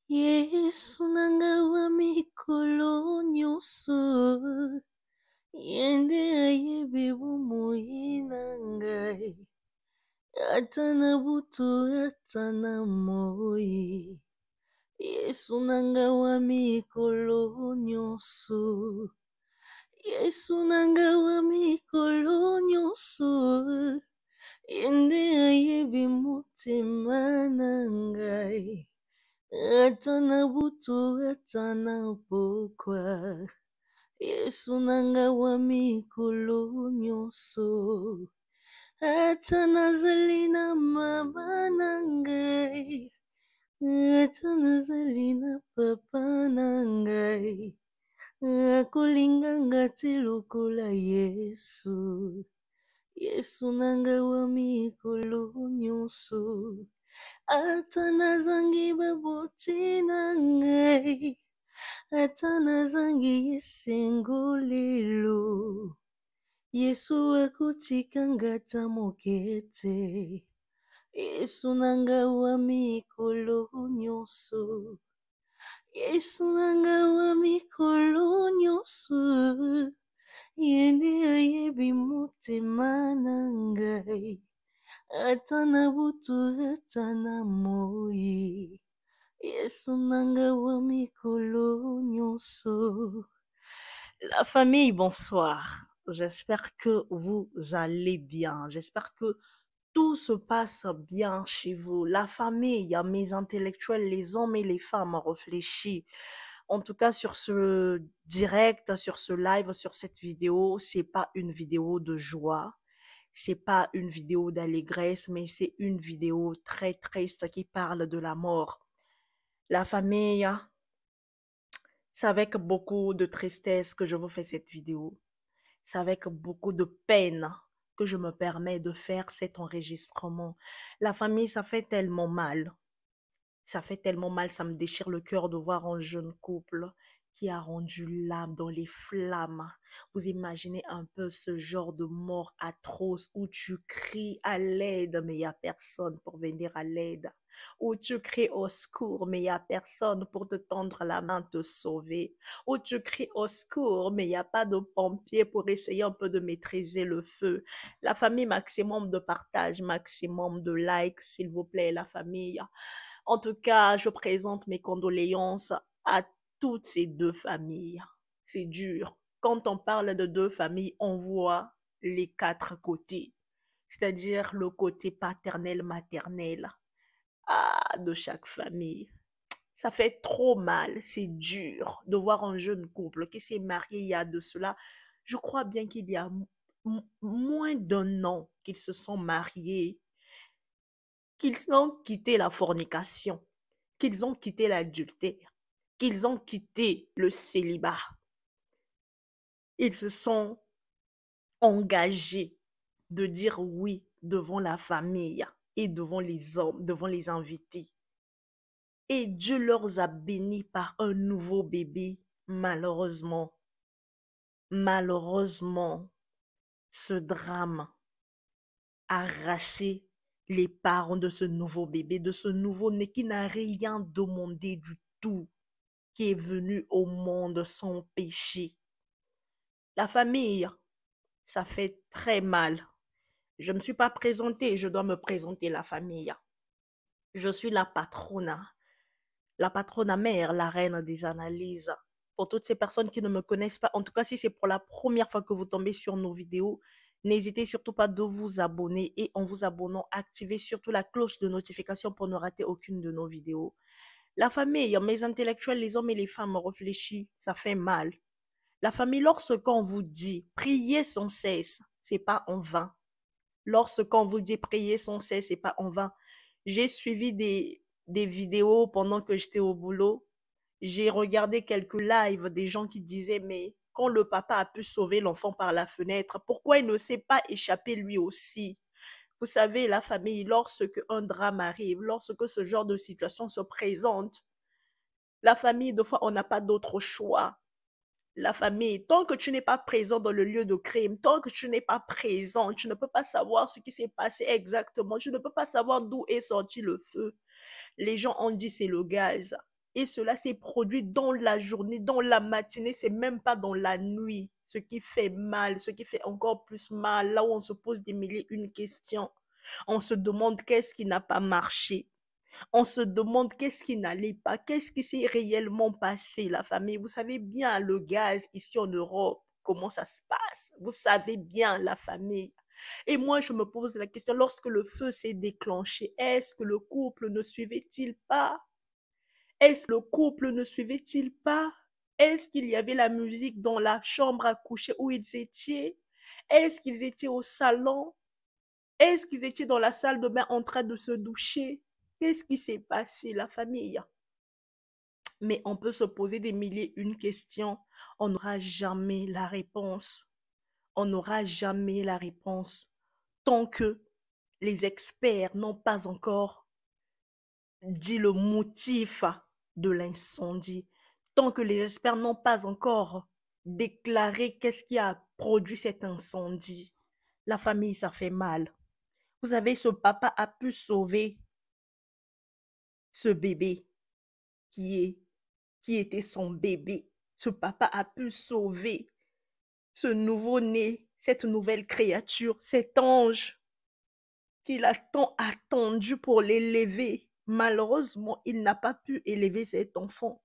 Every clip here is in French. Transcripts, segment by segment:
Yesu nanga wa mikolo nyonso, yende ayebi bomoi na ngai. Ata na butu ata na moi, Yesu nanga wa mikolo nyonso. Yesu nanga wa mikolo nyonso, yende ayebi motema na ngai. Ata na butu ata na pokwa, Yesu nanga wa mikolo nyonso. Ata nazali na mama na ngai, ata nazali na papa na ngai, akolinganga te lokola Yesu. Yesu nanga wa mikolo nyonso. Ata nazangi baboti na ngai, ata nazangi esengo lelo, Yesu akotikanga ata moke te. Yesu nanga wa mikolo nyonso. Yesu nanga wa mikolo nyonso, yende ayebi motema na ngai. Ata na butu ata na moi, Yesu nanga wa mikolo nyonso. La famille, bonsoir. J'espère que vous allez bien. J'espère que tout se passe bien chez vous. La famille, mes intellectuels, les hommes et les femmes réfléchis. En tout cas, sur ce direct, sur ce live, sur cette vidéo, c'est pas une vidéo de joie. C'est pas une vidéo d'allégresse, mais c'est une vidéo très triste qui parle de la mort. La famille, c'est avec beaucoup de tristesse que je vous fais cette vidéo. C'est avec beaucoup de peine que je me permets de faire cet enregistrement. La famille, ça fait tellement mal. Ça fait tellement mal, ça me déchire le cœur de voir un jeune couple qui a rendu l'âme dans les flammes. Vous imaginez un peu ce genre de mort atroce où tu cries à l'aide, mais il n'y a personne pour venir à l'aide. Où tu cries au secours, mais il n'y a personne pour te tendre la main, te sauver. Où tu cries au secours, mais il n'y a pas de pompiers pour essayer un peu de maîtriser le feu. La famille, maximum de partage, maximum de likes, s'il vous plaît, la famille. En tout cas, je présente mes condoléances à toutes ces deux familles. C'est dur. Quand on parle de deux familles, on voit les quatre côtés, c'est-à-dire le côté paternel, maternel de chaque famille. Ça fait trop mal, c'est dur de voir un jeune couple qui s'est marié il y a de cela. Je crois bien qu'il y a moins d'un an qu'ils se sont mariés, qu'ils ont quitté la fornication, qu'ils ont quitté l'adultère, qu'ils ont quitté le célibat. Ils se sont engagés de dire oui devant la famille et devant les hommes, devant les invités. Et Dieu leur a bénis par un nouveau bébé. Malheureusement, ce drame a arraché les parents de ce nouveau bébé, de ce nouveau-né qui n'a rien demandé du tout, qui est venu au monde sans péché. La famille, ça fait très mal. Je ne me suis pas présentée, je dois me présenter la famille. Je suis la patronne mère, la reine des analyses. Pour toutes ces personnes qui ne me connaissent pas, en tout cas si c'est pour la première fois que vous tombez sur nos vidéos, n'hésitez surtout pas de vous abonner et en vous abonnant, activez surtout la cloche de notification pour ne rater aucune de nos vidéos. La famille, mes intellectuels, les hommes et les femmes réfléchis, ça fait mal. La famille, lorsqu'on vous dit priez sans cesse, c'est pas en vain. Lorsqu'on vous dit priez sans cesse, c'est pas en vain. J'ai suivi des vidéos pendant que j'étais au boulot. J'ai regardé quelques lives des gens qui disaient mais quand le papa a pu sauver l'enfant par la fenêtre, pourquoi il ne s'est pas échappé lui aussi? Vous savez, la famille, lorsque un drame arrive, lorsque ce genre de situation se présente, la famille, des fois, on n'a pas d'autre choix. La famille, tant que tu n'es pas présent dans le lieu de crime, tant que tu n'es pas présent, tu ne peux pas savoir ce qui s'est passé exactement, tu ne peux pas savoir d'où est sorti le feu. Les gens ont dit c'est le gaz. et cela s'est produit dans la journée, dans la matinée, c'est même pas dans la nuit. Ce qui fait mal, ce qui fait encore plus mal, là où on se pose des milliers une question. On se demande qu'est-ce qui n'a pas marché. On se demande qu'est-ce qui n'allait pas, qu'est-ce qui s'est réellement passé, la famille. Vous savez bien le gaz ici en Europe, comment ça se passe. Vous savez bien la famille. Et moi, je me pose la question, lorsque le feu s'est déclenché, est-ce que le couple ne suivait-il pas? Est-ce que le couple ne suivait-il pas? Est-ce qu'il y avait la musique dans la chambre à coucher où ils étaient? Est-ce qu'ils étaient au salon? Est-ce qu'ils étaient dans la salle de bain en train de se doucher? Qu'est-ce qui s'est passé, la famille? Mais on peut se poser des milliers une question. On n'aura jamais la réponse. On n'aura jamais la réponse tant que les experts n'ont pas encore dit le motif de l'incendie, tant que les experts n'ont pas encore déclaré qu'est-ce qui a produit cet incendie. La famille, ça fait mal. Vous savez, ce papa a pu sauver ce bébé qui est, qui était son bébé. Ce papa a pu sauver ce nouveau-né, cette nouvelle créature, cet ange qu'il a tant attendu pour l'élever. Malheureusement, il n'a pas pu élever cet enfant.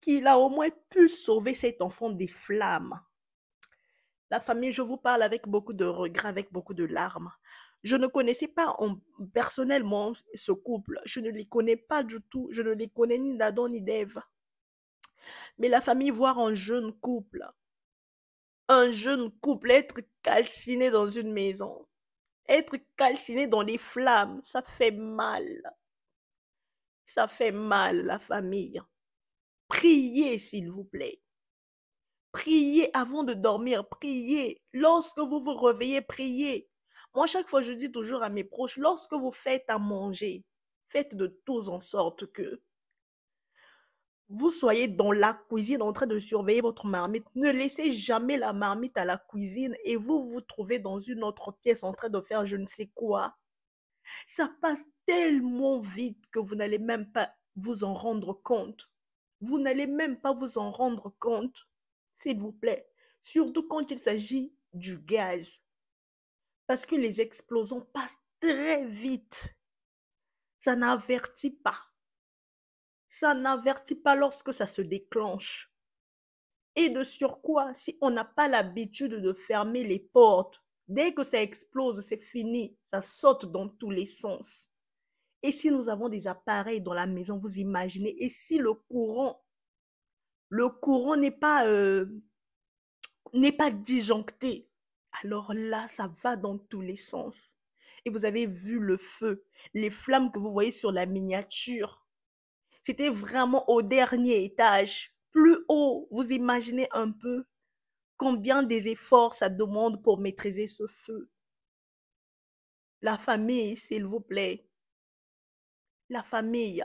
Qu'il a au moins pu sauver cet enfant des flammes. La famille, je vous parle avec beaucoup de regrets, avec beaucoup de larmes. Je ne connaissais pas personnellement ce couple. Je ne les connais pas du tout. Je ne les connais ni d'Adam ni d'Ève. Mais la famille, voir un jeune couple être calciné dans une maison, être calciné dans les flammes, ça fait mal. Ça fait mal, la famille. Priez, s'il vous plaît. Priez avant de dormir, priez. Lorsque vous vous réveillez, priez. Moi, chaque fois, je dis toujours à mes proches, lorsque vous faites à manger, faites de tout en sorte que vous soyez dans la cuisine en train de surveiller votre marmite. Ne laissez jamais la marmite à la cuisine et vous vous trouvez dans une autre pièce en train de faire je ne sais quoi. Ça passe tellement vite que vous n'allez même pas vous en rendre compte. Vous n'allez même pas vous en rendre compte, s'il vous plaît. Surtout quand il s'agit du gaz. Parce que les explosions passent très vite. Ça n'avertit pas. Ça n'avertit pas lorsque ça se déclenche. Et de surcroît, si on n'a pas l'habitude de fermer les portes, dès que ça explose, c'est fini. Ça saute dans tous les sens. Et si nous avons des appareils dans la maison, vous imaginez, et si le courant n'est pas disjoncté, alors là, ça va dans tous les sens. Et vous avez vu le feu, les flammes que vous voyez sur la miniature. C'était vraiment au dernier étage. Plus haut, vous imaginez un peu combien des efforts ça demande pour maîtriser ce feu. La famille, s'il vous plaît. La famille,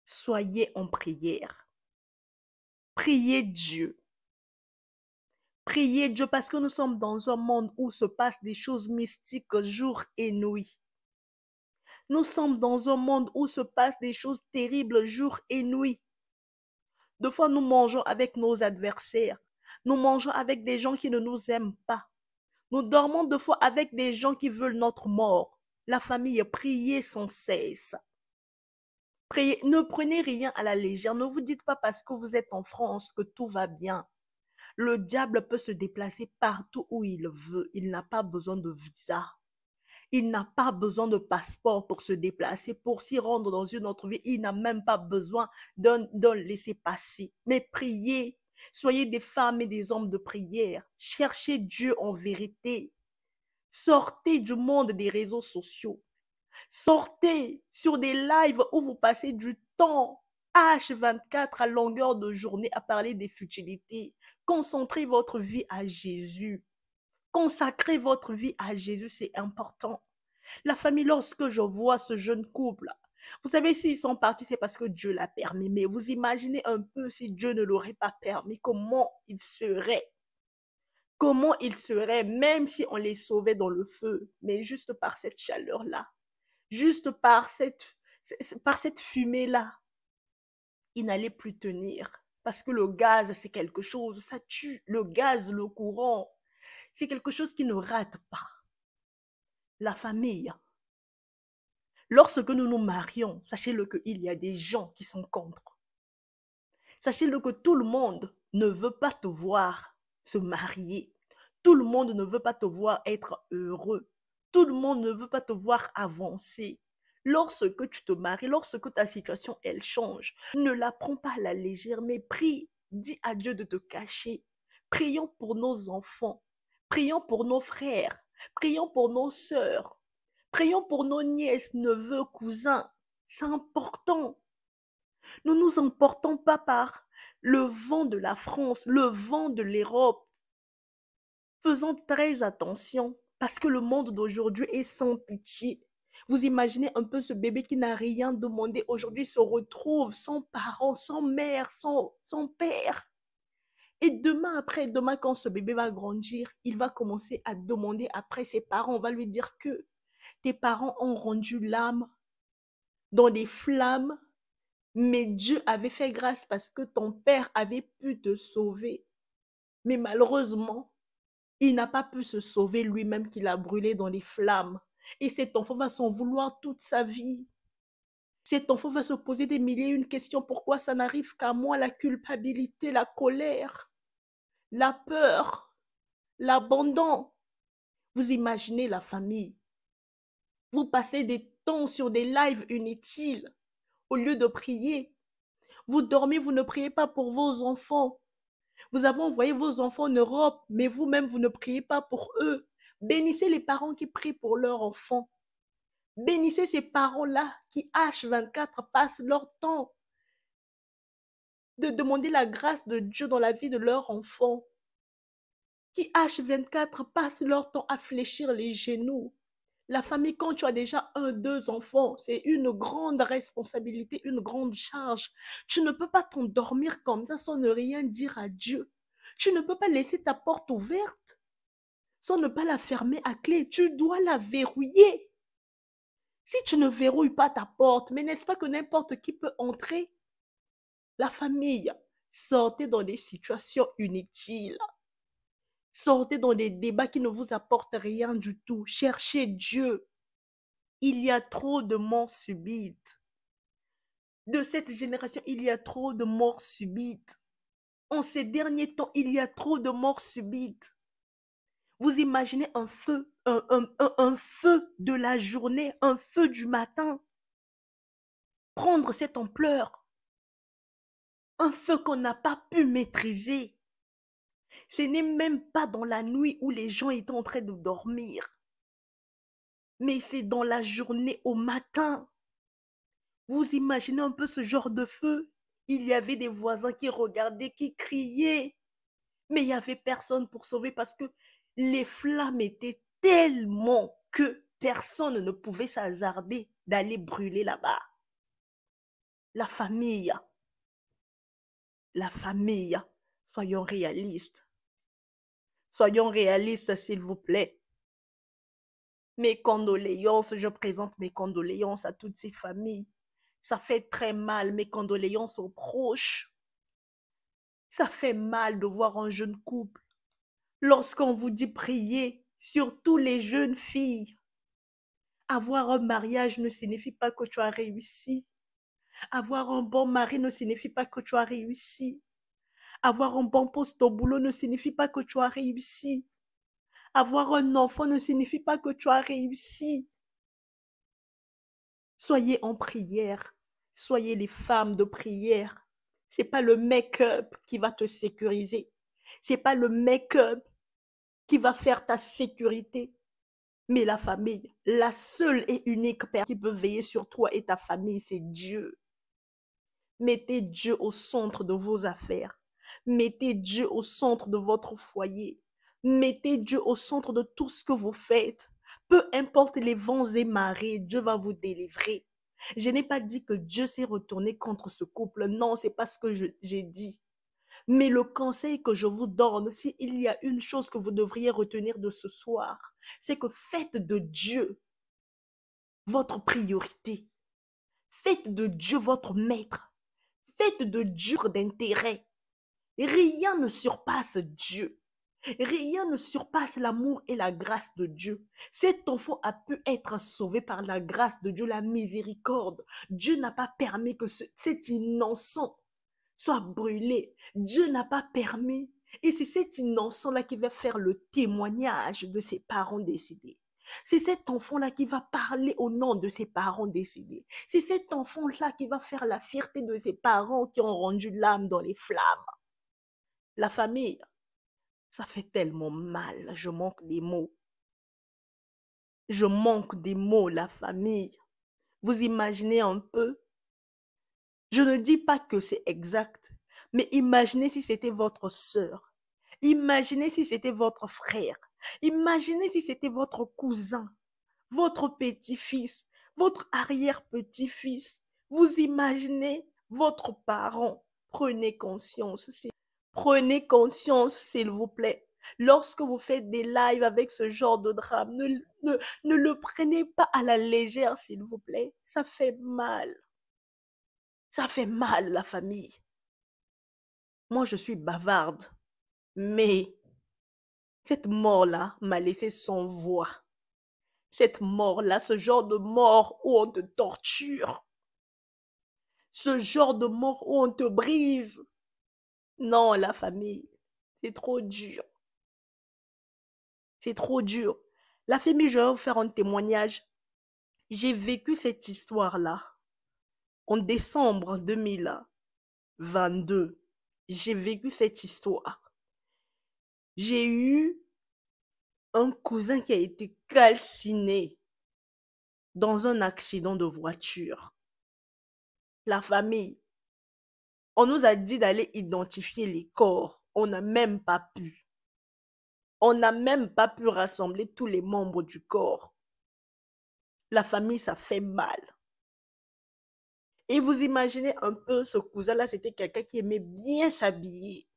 soyez en prière. Priez Dieu. Priez Dieu parce que nous sommes dans un monde où se passent des choses mystiques jour et nuit. Nous sommes dans un monde où se passent des choses terribles jour et nuit. Des fois, nous mangeons avec nos adversaires. Nous mangeons avec des gens qui ne nous aiment pas. Nous dormons des fois avec des gens qui veulent notre mort. La famille, priez sans cesse. Priez, ne prenez rien à la légère. Ne vous dites pas parce que vous êtes en France que tout va bien. Le diable peut se déplacer partout où il veut. Il n'a pas besoin de visa. Il n'a pas besoin de passeport pour se déplacer, pour s'y rendre dans une autre vie. Il n'a même pas besoin d'un laissez-passer. Mais priez. Soyez des femmes et des hommes de prière. Cherchez Dieu en vérité. Sortez du monde des réseaux sociaux. Sortez sur des lives où vous passez du temps H24 à longueur de journée à parler des futilités. Concentrez votre vie à Jésus. Consacrez votre vie à Jésus, c'est important. La famille, lorsque je vois ce jeune couple, vous savez, s'ils sont partis, c'est parce que Dieu l'a permis. Mais vous imaginez un peu si Dieu ne l'aurait pas permis, comment il serait? Comment il serait, même si on les sauvait dans le feu, mais juste par cette chaleur-là, juste par cette fumée-là. il n'allait plus tenir. Parce que le gaz, c'est quelque chose, ça tue. Le gaz, le courant, c'est quelque chose qui ne rate pas. La famille. Lorsque nous nous marions, sachez-le qu'il y a des gens qui sont contre. Sachez-le que tout le monde ne veut pas te voir se marier. Tout le monde ne veut pas te voir être heureux. Tout le monde ne veut pas te voir avancer. Lorsque tu te maries, lorsque ta situation, elle change, ne la prends pas à la légère, mais prie, dis à Dieu de te cacher. Prions pour nos enfants, prions pour nos frères, prions pour nos sœurs, prions pour nos nièces, neveux, cousins. C'est important. Ne nous emportons pas par le vent de la France, le vent de l'Europe. Faisons très attention parce que le monde d'aujourd'hui est sans pitié. Vous imaginez un peu ce bébé qui n'a rien demandé aujourd'hui se retrouve sans parents, sans mère, sans père. Et demain, après demain, quand ce bébé va grandir, il va commencer à demander après ses parents. On va lui dire que tes parents ont rendu l'âme dans des flammes, mais Dieu avait fait grâce parce que ton père avait pu te sauver. Mais malheureusement, il n'a pas pu se sauver lui-même qu'il a brûlé dans les flammes. Et cet enfant va s'en vouloir toute sa vie. Cet enfant va se poser des milliers et une questions. Pourquoi ça n'arrive qu'à moi? La culpabilité, la colère, la peur, l'abandon. Vous imaginez la famille. Vous passez des temps sur des lives inutiles au lieu de prier. Vous dormez, vous ne priez pas pour vos enfants. Vous avez envoyé vos enfants en Europe, mais vous-même, vous ne priez pas pour eux. Bénissez les parents qui prient pour leurs enfants. Bénissez ces parents-là qui, H24, passent leur temps de demander la grâce de Dieu dans la vie de leurs enfants. Qui, H24, passent leur temps à fléchir les genoux. La famille, quand tu as déjà un, deux enfants, c'est une grande responsabilité, une grande charge. Tu ne peux pas t'endormir comme ça sans ne rien dire à Dieu. Tu ne peux pas laisser ta porte ouverte sans ne pas la fermer à clé. Tu dois la verrouiller. Si tu ne verrouilles pas ta porte, mais n'est-ce pas que n'importe qui peut entrer? La famille, sortez dans des situations inutiles. Sortez dans des débats qui ne vous apportent rien du tout. Cherchez Dieu. Il y a trop de morts subites. De cette génération, il y a trop de morts subites. En ces derniers temps, il y a trop de morts subites. Vous imaginez un feu, un feu de la journée, un feu du matin, prendre cette ampleur. Un feu qu'on n'a pas pu maîtriser. Ce n'est même pas dans la nuit où les gens étaient en train de dormir. Mais c'est dans la journée au matin. Vous imaginez un peu ce genre de feu? Il y avait des voisins qui regardaient, qui criaient. Mais il n'y avait personne pour sauver parce que les flammes étaient tellement que personne ne pouvait s'hasarder d'aller brûler là-bas. La famille, soyons réalistes. Soyons réalistes, s'il vous plaît. Mes condoléances, je présente mes condoléances à toutes ces familles. Ça fait très mal, mes condoléances aux proches. Ça fait mal de voir un jeune couple. Lorsqu'on vous dit prier, surtout les jeunes filles, avoir un mariage ne signifie pas que tu as réussi. Avoir un bon mari ne signifie pas que tu as réussi. Avoir un bon poste au boulot ne signifie pas que tu as réussi. Avoir un enfant ne signifie pas que tu as réussi. Soyez en prière. Soyez les femmes de prière. C'est pas le make-up qui va te sécuriser. C'est pas le make-up qui va faire ta sécurité. Mais la famille, la seule et unique personne qui peut veiller sur toi et ta famille, c'est Dieu. Mettez Dieu au centre de vos affaires. Mettez Dieu au centre de votre foyer. Mettez Dieu au centre de tout ce que vous faites. Peu importe les vents et marées, Dieu va vous délivrer. Je n'ai pas dit que Dieu s'est retourné contre ce couple. Non, c'est pas ce que j'ai dit. Mais le conseil que je vous donne, s'il y a une chose que vous devriez retenir de ce soir, c'est que faites de Dieu votre priorité. Faites de Dieu votre maître. faites de Dieu d'intérêt. Rien ne surpasse Dieu. Rien ne surpasse l'amour et la grâce de Dieu. Cet enfant a pu être sauvé par la grâce de Dieu, la miséricorde. Dieu n'a pas permis que cet innocent soit brûlé. Dieu n'a pas permis. Et c'est cet innocent-là qui va faire le témoignage de ses parents décédés. C'est cet enfant-là qui va parler au nom de ses parents décédés. C'est cet enfant-là qui va faire la fierté de ses parents qui ont rendu l'âme dans les flammes. La famille, ça fait tellement mal. Je manque des mots. Je manque des mots, la famille. Vous imaginez un peu? Je ne dis pas que c'est exact, mais imaginez si c'était votre sœur. Imaginez si c'était votre frère. Imaginez si c'était votre cousin, votre petit-fils, votre arrière-petit-fils. Vous imaginez votre parent. Prenez conscience, s'il vous plaît. Lorsque vous faites des lives avec ce genre de drame, ne le prenez pas à la légère, s'il vous plaît. Ça fait mal. Ça fait mal, la famille. Moi, je suis bavarde, mais cette mort-là m'a laissé sans voix. Cette mort-là, ce genre de mort où on te torture. Ce genre de mort où on te brise. Non, la famille, c'est trop dur. C'est trop dur. La famille, je vais vous faire un témoignage. J'ai vécu cette histoire-là en décembre 2022. J'ai vécu cette histoire. J'ai eu un cousin qui a été calciné dans un accident de voiture. La famille, on nous a dit d'aller identifier les corps. On n'a même pas pu. On n'a même pas pu rassembler tous les membres du corps. La famille, ça fait mal. Et vous imaginez un peu, ce cousin-là, c'était quelqu'un qui aimait bien s'habiller.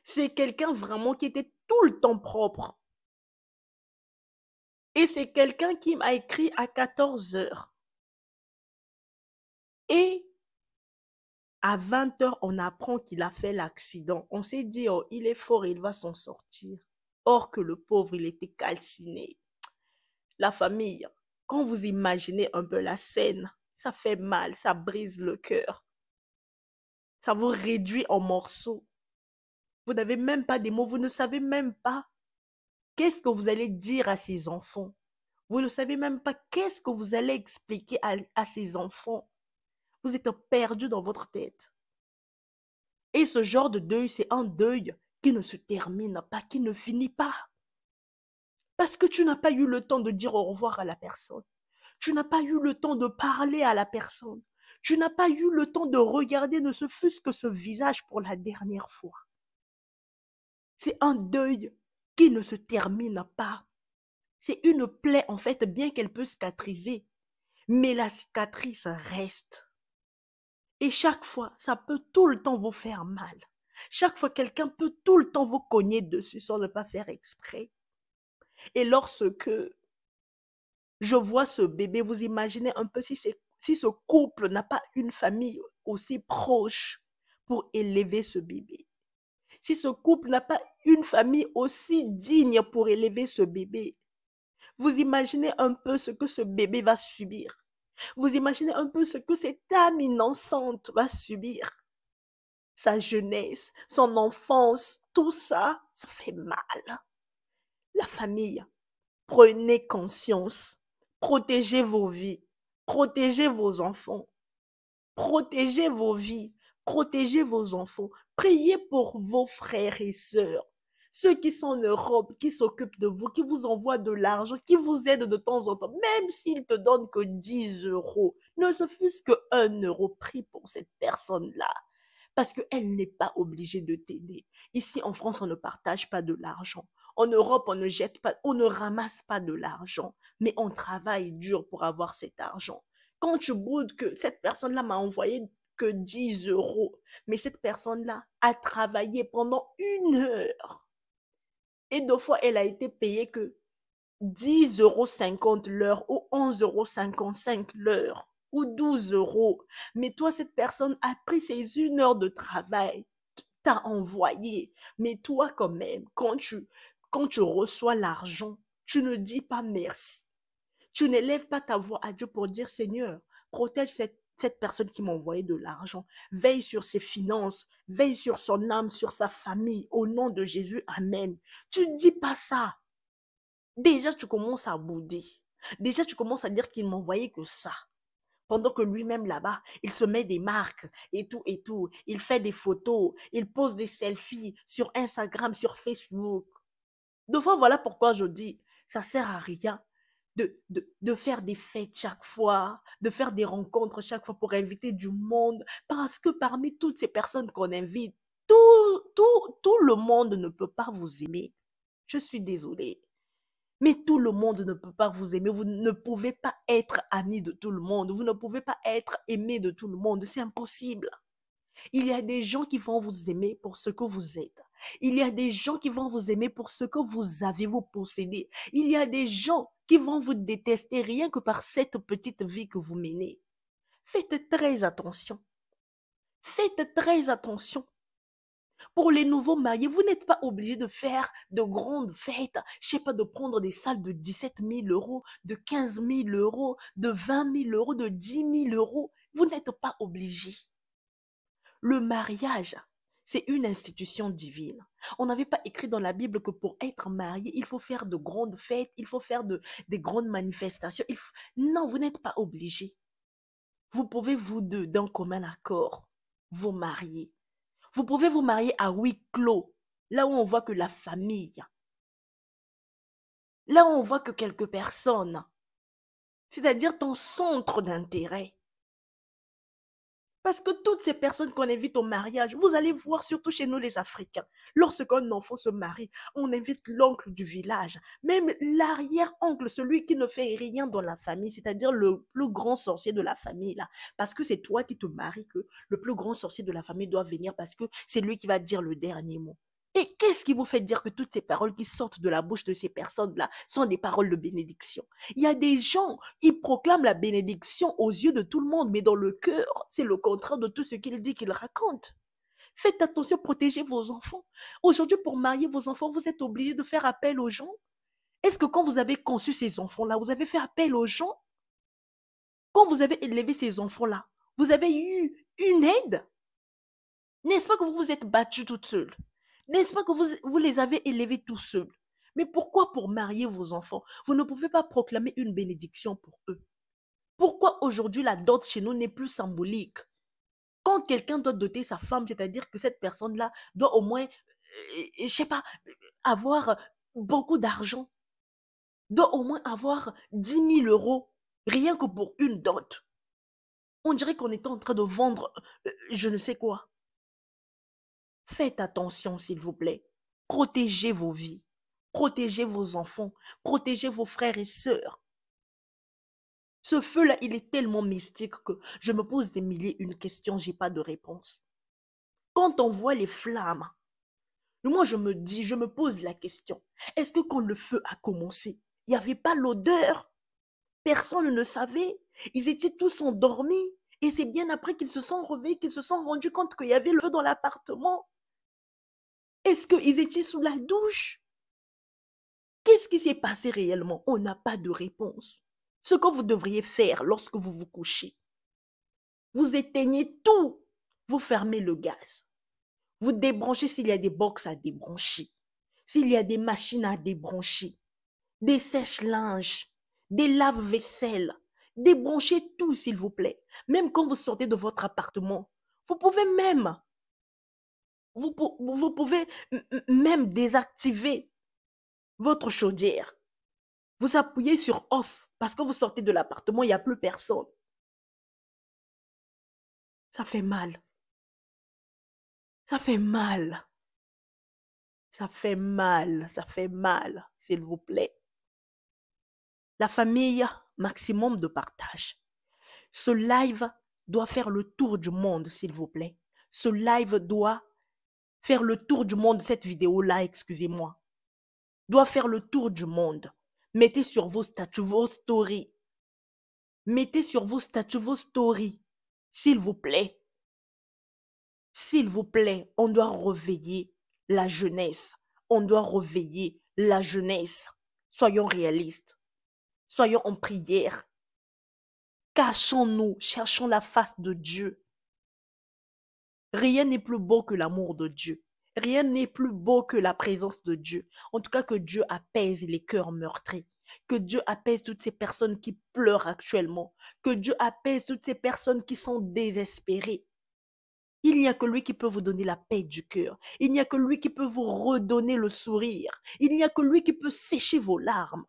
C'est quelqu'un vraiment qui était tout le temps propre. Et c'est quelqu'un qui m'a écrit à 14 heures. Et à 20 heures, on apprend qu'il a fait l'accident. On s'est dit, oh, il est fort, il va s'en sortir. Or que le pauvre, il était calciné. La famille, quand vous imaginez un peu la scène, ça fait mal, ça brise le cœur. Ça vous réduit en morceaux. Vous n'avez même pas des mots, vous ne savez même pas qu'est-ce que vous allez dire à ces enfants. Vous ne savez même pas qu'est-ce que vous allez expliquer à ces enfants. Vous êtes perdu dans votre tête. Et ce genre de deuil, c'est un deuil qui ne se termine pas, qui ne finit pas. Parce que tu n'as pas eu le temps de dire au revoir à la personne. Tu n'as pas eu le temps de parler à la personne. Tu n'as pas eu le temps de regarder ne fût-ce que ce visage pour la dernière fois. C'est un deuil qui ne se termine pas. C'est une plaie, en fait, bien qu'elle peut cicatriser. Mais la cicatrice reste. Et chaque fois, ça peut tout le temps vous faire mal. Chaque fois, quelqu'un peut tout le temps vous cogner dessus sans ne pas faire exprès. Et lorsque je vois ce bébé, vous imaginez un peu si ce couple n'a pas une famille aussi proche pour élever ce bébé. Si ce couple n'a pas une famille aussi digne pour élever ce bébé. Vous imaginez un peu ce que ce bébé va subir. Vous imaginez un peu ce que cette âme innocente va subir. Sa jeunesse, son enfance, tout ça, ça fait mal. La famille, prenez conscience. Protégez vos vies. Protégez vos enfants. Protégez vos vies. Protégez vos enfants. Priez pour vos frères et sœurs. Ceux qui sont en Europe, qui s'occupent de vous, qui vous envoient de l'argent, qui vous aident de temps en temps, même s'ils te donnent que 10 euros, ne fût-ce que 1 euro, prie pour cette personne-là. Parce qu'elle n'est pas obligée de t'aider. Ici, en France, on ne partage pas de l'argent. En Europe, on ne jette pas, on ne ramasse pas de l'argent. Mais on travaille dur pour avoir cet argent. Quand tu boudes que cette personne-là m'a envoyé que 10 euros, mais cette personne-là a travaillé pendant 1 heure. Et 2 fois, elle a été payée que 10,50 € l'heure ou 11,55 € l'heure. ou 12 euros. Mais toi, cette personne a pris ses 1 heure de travail, t'a envoyé. Mais toi, quand même, quand tu reçois l'argent, tu ne dis pas merci. Tu n'élèves pas ta voix à Dieu pour dire, Seigneur, protège cette personne qui m'a envoyé de l'argent. Veille sur ses finances, veille sur son âme, sur sa famille. Au nom de Jésus, Amen. Tu ne dis pas ça. Déjà, tu commences à bouder. Déjà, tu commences à dire qu'il m'envoyait que ça. Pendant que lui-même là-bas, il se met des marques et tout et tout. Il fait des photos, il pose des selfies sur Instagram, sur Facebook. Deux fois, voilà pourquoi je dis, ça sert à rien de faire des fêtes chaque fois, de faire des rencontres chaque fois pour inviter du monde. Parce que parmi toutes ces personnes qu'on invite, tout le monde ne peut pas vous aimer. Je suis désolée. Mais tout le monde ne peut pas vous aimer. Vous ne pouvez pas être ami de tout le monde. Vous ne pouvez pas être aimé de tout le monde. C'est impossible. Il y a des gens qui vont vous aimer pour ce que vous êtes. Il y a des gens qui vont vous aimer pour ce que vous avez, vous possédez. Il y a des gens qui vont vous détester rien que par cette petite vie que vous menez. Faites très attention. Faites très attention. Pour les nouveaux mariés, vous n'êtes pas obligé de faire de grandes fêtes. Je ne sais pas, de prendre des salles de 17 000 euros, de 15 000 euros, de 20 000 euros, de 10 000 euros. Vous n'êtes pas obligé. Le mariage, c'est une institution divine. On n'avait pas écrit dans la Bible que pour être marié, il faut faire de grandes fêtes, il faut faire des grandes manifestations. Non, vous n'êtes pas obligé. Vous pouvez, vous deux, d'un commun accord, vous marier. Vous pouvez vous marier à huis clos, là où on voit que la famille, là où on voit que quelques personnes, c'est-à-dire ton centre d'intérêt. Parce que toutes ces personnes qu'on invite au mariage, vous allez voir, surtout chez nous les Africains, lorsqu'un enfant se marie, on invite l'oncle du village, même l'arrière-oncle, celui qui ne fait rien dans la famille, c'est-à-dire le plus grand sorcier de la famille, là. Parce que c'est toi qui te maries, que le plus grand sorcier de la famille doit venir parce que c'est lui qui va dire le dernier mot. Et qu'est-ce qui vous fait dire que toutes ces paroles qui sortent de la bouche de ces personnes-là sont des paroles de bénédiction? Il y a des gens, ils proclament la bénédiction aux yeux de tout le monde, mais dans le cœur, c'est le contraire de tout ce qu'il dit, qu'il raconte. Faites attention, protégez vos enfants. Aujourd'hui, pour marier vos enfants, vous êtes obligé de faire appel aux gens. Est-ce que quand vous avez conçu ces enfants-là, vous avez fait appel aux gens? Quand vous avez élevé ces enfants-là, vous avez eu une aide? N'est-ce pas que vous vous êtes battue toute seule? N'est-ce pas que vous les avez élevés tout seuls? Mais pourquoi pour marier vos enfants, vous ne pouvez pas proclamer une bénédiction pour eux? Pourquoi aujourd'hui la dot chez nous n'est plus symbolique? Quand quelqu'un doit doter sa femme, c'est-à-dire que cette personne-là doit au moins, je sais pas, avoir beaucoup d'argent, doit au moins avoir 10 000 euros, rien que pour une dot. On dirait qu'on est en train de vendre je ne sais quoi. Faites attention, s'il vous plaît. Protégez vos vies. Protégez vos enfants. Protégez vos frères et sœurs. Ce feu-là, il est tellement mystique que je me pose des milliers une question, j'ai pas de réponse. Quand on voit les flammes, moi je me dis, je me pose la question, est-ce que quand le feu a commencé, il n'y avait pas l'odeur? Personne ne savait. Ils étaient tous endormis. Et c'est bien après qu'ils se sont réveillés, qu'ils se sont rendus compte qu'il y avait le feu dans l'appartement. Est-ce qu'ils étaient sous la douche? Qu'est-ce qui s'est passé réellement? On n'a pas de réponse. Ce que vous devriez faire lorsque vous vous couchez, vous éteignez tout, vous fermez le gaz, vous débranchez s'il y a des box à débrancher, s'il y a des machines à débrancher, des sèche-linges, des lave-vaisselle, débranchez tout s'il vous plaît. Même quand vous sortez de votre appartement, vous pouvez même, vous pouvez même désactiver votre chaudière. Vous appuyez sur off parce que vous sortez de l'appartement, il n'y a plus personne. Ça fait mal. Ça fait mal. Ça fait mal. Ça fait mal, s'il vous plaît. La famille, maximum de partage. Ce live doit faire le tour du monde, s'il vous plaît. Ce live doit faire le tour du monde, cette vidéo-là, excusez-moi. Doit faire le tour du monde. Mettez sur vos statuts, vos stories. Mettez sur vos statuts, vos stories. S'il vous plaît. S'il vous plaît, on doit réveiller la jeunesse. On doit réveiller la jeunesse. Soyons réalistes. Soyons en prière. Cachons-nous, cherchons la face de Dieu. Rien n'est plus beau que l'amour de Dieu. Rien n'est plus beau que la présence de Dieu. En tout cas, que Dieu apaise les cœurs meurtris. Que Dieu apaise toutes ces personnes qui pleurent actuellement. Que Dieu apaise toutes ces personnes qui sont désespérées. Il n'y a que lui qui peut vous donner la paix du cœur. Il n'y a que lui qui peut vous redonner le sourire. Il n'y a que lui qui peut sécher vos larmes.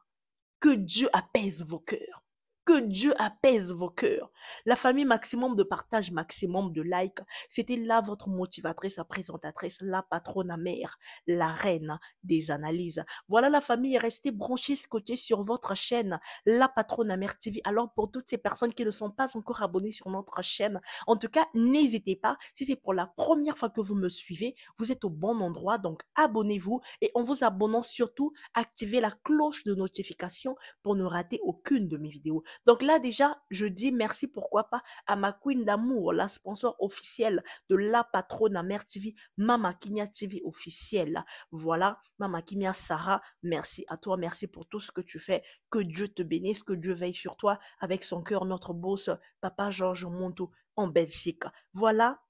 Que Dieu apaise vos cœurs. Que Dieu apaise vos cœurs. La famille maximum de partage, maximum de likes, c'était là votre motivatrice, la présentatrice, la patronne mère, la reine des analyses. Voilà, la famille, restez branchée, scotchée sur votre chaîne, la patronne mère TV. Alors, pour toutes ces personnes qui ne sont pas encore abonnées sur notre chaîne, en tout cas, n'hésitez pas. Si c'est pour la première fois que vous me suivez, vous êtes au bon endroit. Donc, abonnez-vous et en vous abonnant, surtout, activez la cloche de notification pour ne rater aucune de mes vidéos. Donc là, déjà, je dis merci, pourquoi pas, à ma queen d'amour, la sponsor officielle de la patronne mère TV, Mama Kimia TV officielle. Voilà, Mama Kimia Sarah, merci à toi, merci pour tout ce que tu fais. Que Dieu te bénisse, que Dieu veille sur toi avec son cœur, notre boss, Papa Georges Monto en Belgique. Voilà.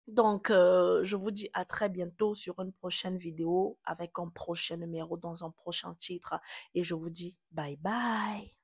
Donc, je vous dis à très bientôt sur une prochaine vidéo avec un prochain numéro dans un prochain titre. Et je vous dis bye bye.